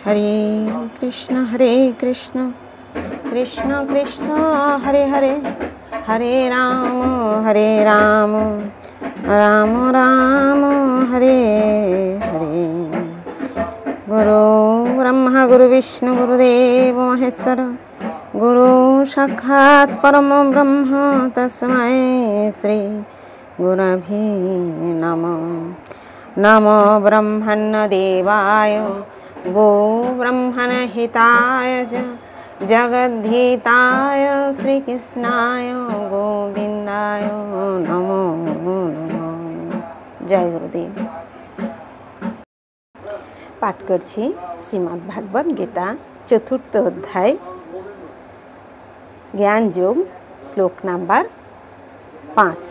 हरे कृष्ण कृष्ण कृष्ण हरे हरे, हरे राम राम राम हरे हरे। गुरु ब्रह्मा गुरु विष्णु गुरुदेव महेश्वर, गुरु साक्षात् परम ब्रह्म तस्मै श्री गुरवे नमः। नमो ब्रह्मण्य देवाय गो ब्रह्मण हिताय जगद्धिताय श्रीकृष्णाय गोविंदाय नमो नमः। जय गुरुदेव। पाठ करছি শ্রীমদ্ ভাগবত গীতা চতুর্থ অধ্যায় ज्ञान योग श्लोक नंबर 5।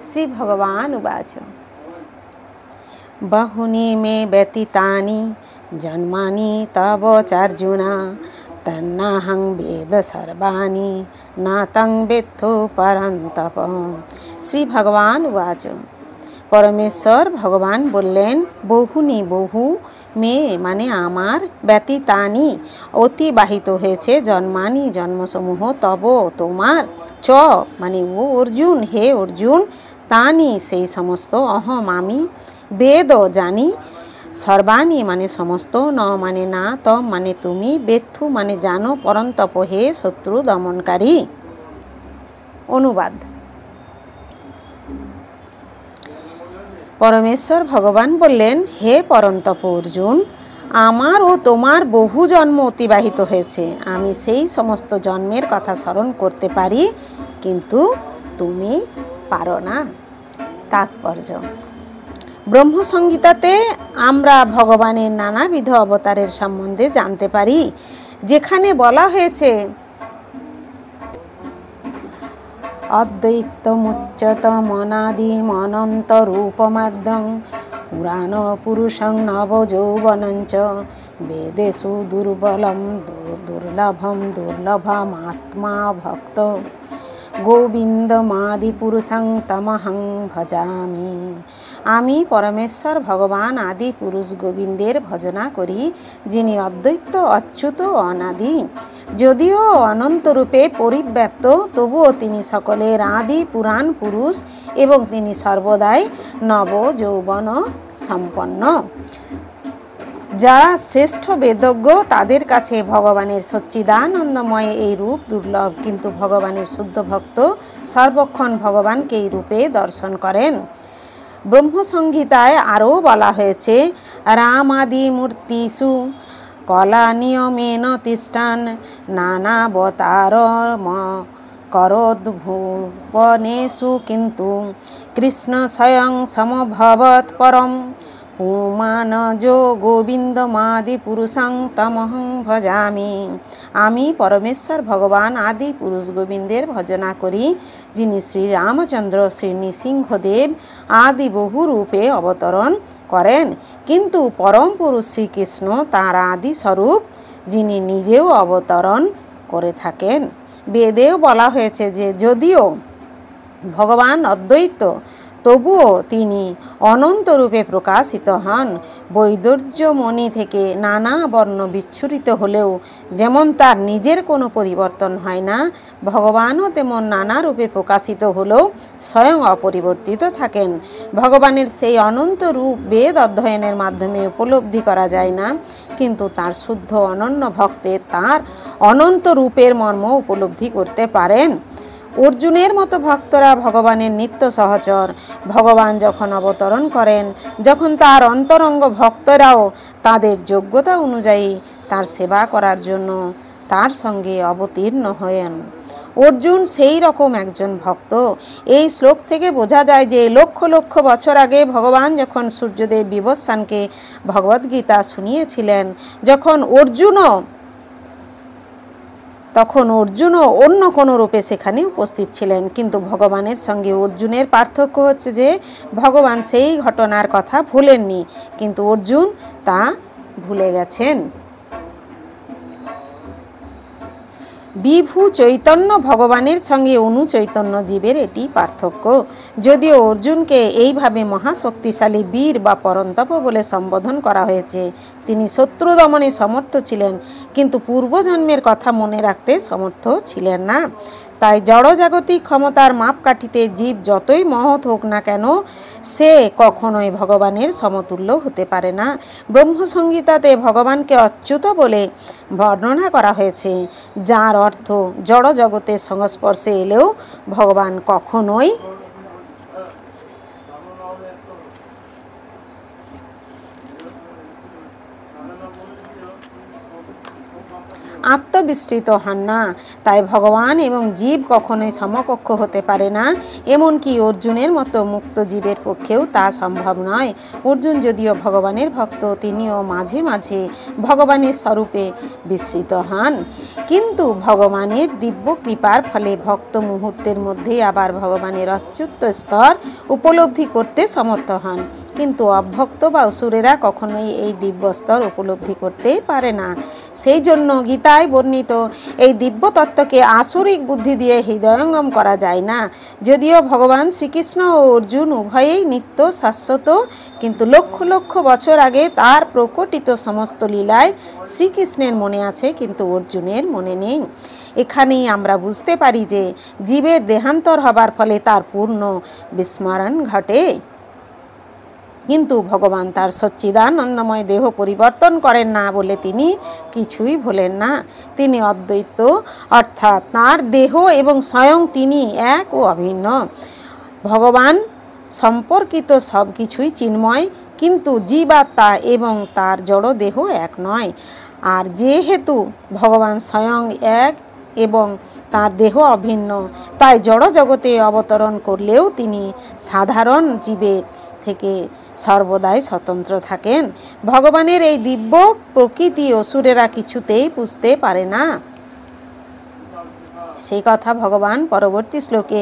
श्री भगवान उवाच बहुनि मे व्यतीतानि जन्मानि तव चार्जुन तन्नाहं वेद सर्वाणि न तं वेत्थो परन्तप। श्री भगवान उवाच परमेश्वर भगवान बोलें बहुनि बहु में माने आमार व्यतीतानि अतिबाहित होयेछे जन्मानि जन्मसमूह तब तोमार च माने ओ अर्जुन हे अर्जुन तानि सेई समस्त अहम आमी वेद जानी सर्वाणी माने समस्त न माने ना तम माने तुमी वेत्थु माने जानो परन्तप हे शत्रु दमनकारी। अनुवाद। परमेश्वर भगवान बोलें हे परन्तप अर्जुन आमार ओ तोमार बहु जन्म अतिबाहित होयेछे, आमी सेई समस्त जन्मेर कथा स्मरण करते पारी किन्तु तुमी पारो ना। तात्पर्य ब्रह्म संगीताते आम्रा भगवानेर नानाविध अवतारेर सम्बन्धे जानते पारी, जेखाने बला हयेछे अद्वैतमुच्यतम अनादिम अनंत रूपमाद्यं पुराण पुरुषं नवयौवनञ्च वेदेषु दुर्बलं दुर्लभं दुर्लभमात्मा भक्त गोविंदमादिपुरुषं तमहं भजामि। आमी परमेश्वर भगवान आदि पुरुष गोविंदेर भजना करी जिनि अद्वैत अच्युत अनादि, यदिओ अनंत रूपे परिव्याप्त तबुओ तिनि सकलेर आदि पुराण पुरुष एवं तिनि सर्वदाई नव यौवन सम्पन्न। যারা শ্রেষ্ঠ বেদজ্ঞ তাদের কাছে ভগবানের সচ্চিদানন্দময় এই রূপ দুর্লভ, কিন্তু ভগবানের শুদ্ধ ভক্ত সর্বক্ষণ ভগবানকে এই রূপে দর্শন করেন। ব্রহ্মসংহিতায় আরও বলা হয়েছে রামাদি মূর্তিষু কলা নিয়মেন তিষ্ঠান নানাবতার করদ্ভুবনেষু কিন্তু কৃষ্ণ স্বয়ং সমভবৎ পরম পুমানজো গোবিন্দমাদি পুরুষং তমহং ভজামি। আমি পরমেশ্বর ভগবান আদি পুরুষ গোবিন্দের ভজনা করি, যিনি শ্রী রামচন্দ্র শ্রী নৃসিংহদেব আদি বহু রূপে অবতরণ করেন, কিন্তু পরম পুরুষ শ্রীকৃষ্ণ তাঁর আদি স্বরূপ, যিনি নিজেও অবতরণ করে থাকেন। বেদেও বলা হয়েছে যে যদিও ভগবান অদ্বৈত তবুও তিনি অনন্ত রূপে প্রকাশিত হন। বৈদর্যমণি থেকে নানা বর্ণ বিচ্ছুরিত হলেও যেমন তার নিজের কোনো পরিবর্তন হয় না, ভগবানও তেমন নানা রূপে প্রকাশিত হলেও স্বয়ং অপরিবর্তিত থাকেন। ভগবানের সেই অনন্ত রূপ বেদ অধ্যয়নের মাধ্যমে উপলব্ধি করা যায় না, কিন্তু তার শুদ্ধ অনন্য ভক্তে তার অনন্ত রূপের মর্ম উপলব্ধি করতে পারেন। অর্জুনের মতো ভক্তরা ভগবানের নিত্য সহচর। ভগবান যখন অবতরণ করেন, যখন তার অন্তরঙ্গ ভক্তরাও তাদের যোগ্যতা অনুযায়ী তার সেবা করার জন্য তার সঙ্গে অবতীর্ণ হয়েন। অর্জুন সেই রকম একজন ভক্ত। এই শ্লোক থেকে বোঝা যায় যে লক্ষ লক্ষ বছর আগে ভগবান যখন সূর্যদেব বিবস্বানকে ভগবদ্গীতা শুনিয়েছিলেন, তখন অর্জুনও অন্য কোনো রূপে সেখানে উপস্থিত ছিলেন, কিন্তু ভগবানের সঙ্গে অর্জুনের পার্থক্য হচ্ছে যে ভগবান সেই ঘটনার কথা ভুলেননি, কিন্তু অর্জুন তা ভুলে গেছেন। বিভু চৈতন্য ভগবানের সঙ্গে অনু চৈতন্য জীবের এটি পার্থক্য। যদিও অর্জুনকে এইভাবে মহাশক্তিশালী বীর বা পরন্তপ বলে সম্বোধন করা হয়েছে, তিনি শত্রু দমনে সমর্থ ছিলেন, কিন্তু পূর্বজন্মের কথা মনে রাখতে সমর্থ ছিলেন না। তাই জড়জাগতিক ক্ষমতার মাপকাঠিতে জীব যতই মহৎ হোক না কেন, সে কখনোই ভগবানের সমতুল্য হতে পারে না। ব্রহ্মসংহিতাতে ভগবানকে অচ্যুত বলে বর্ণনা করা হয়েছে, যার অর্থ জড়জগতের সংস্পর্শে এলেও ভগবান কখনোই আত্মবিস্তৃত হন না। তাই ভগবান এবং জীব কখনোই সমকক্ষ হতে পারে না। এমনকি অর্জুনের মতো মুক্ত জীবের পক্ষেও তা সম্ভব নয়। অর্জুন যদিও ভগবানের ভক্ত, তিনিও মাঝে মাঝে ভগবানের স্বরূপে বিস্মৃত হন, কিন্তু ভগবানের দিব্য কৃপার ফলে ভক্ত মুহূর্তের মধ্যে আবার ভগবানের অচ্যুত স্তর উপলব্ধি করতে সমর্থ হন। কিন্তু অভক্ত বা অসুরেরা কখনোই এই দিব্য স্তর উপলব্ধি করতেই পারে না। সেই জন্য গীতায় বর্ণিত এই দিব্য তত্ত্বকে আসরিক বুদ্ধি দিয়ে হৃদয়ঙ্গম করা যায় না। যদিও ভগবান শ্রীকৃষ্ণ ও অর্জুন উভয়েই নিত্য শাশ্বত, কিন্তু লক্ষ লক্ষ বছর আগে তার প্রকটিত সমস্ত লীলায় শ্রীকৃষ্ণের মনে আছে, কিন্তু অর্জুনের মনে নেই। এখানেই আমরা বুঝতে পারি যে জীবের দেহান্তর হবার ফলে তার পূর্ণ বিস্মরণ ঘটে, কিন্তু ভগবান তার সচ্চিদানন্দময় দেহ পরিবর্তন করেন না বলে তিনি কিছুই ভোলেন না। তিনি অদ্বৈত, অর্থাৎ তাঁর দেহ এবং স্বয়ং তিনি এক ও অভিন্ন। ভগবান সম্পর্কিত সব কিছুই চিন্ময়, কিন্তু জীবাত্মা এবং তার জড় দেহ এক নয়। আর যেহেতু ভগবান স্বয়ং এক এবং তার দেহ অভিন্ন, তাই জড় জগতে অবতরণ করলেও তিনি সাধারণ জীবের থেকে সর্বদাই স্বতন্ত্র থাকেন। ভগবানের এই দিব্য প্রকৃতি অসুরেরা কিছুতেই বুঝতে পারে না। সেই কথা ভগবান পরবর্তী শ্লোকে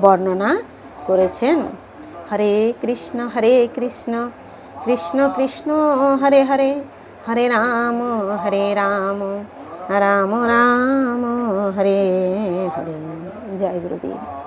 বর্ণনা করেছেন। হরে কৃষ্ণ কৃষ্ণ কৃষ্ণ হরে হরে, হরে রাম রাম রাম হরে হরে। জয় গুরুদেব।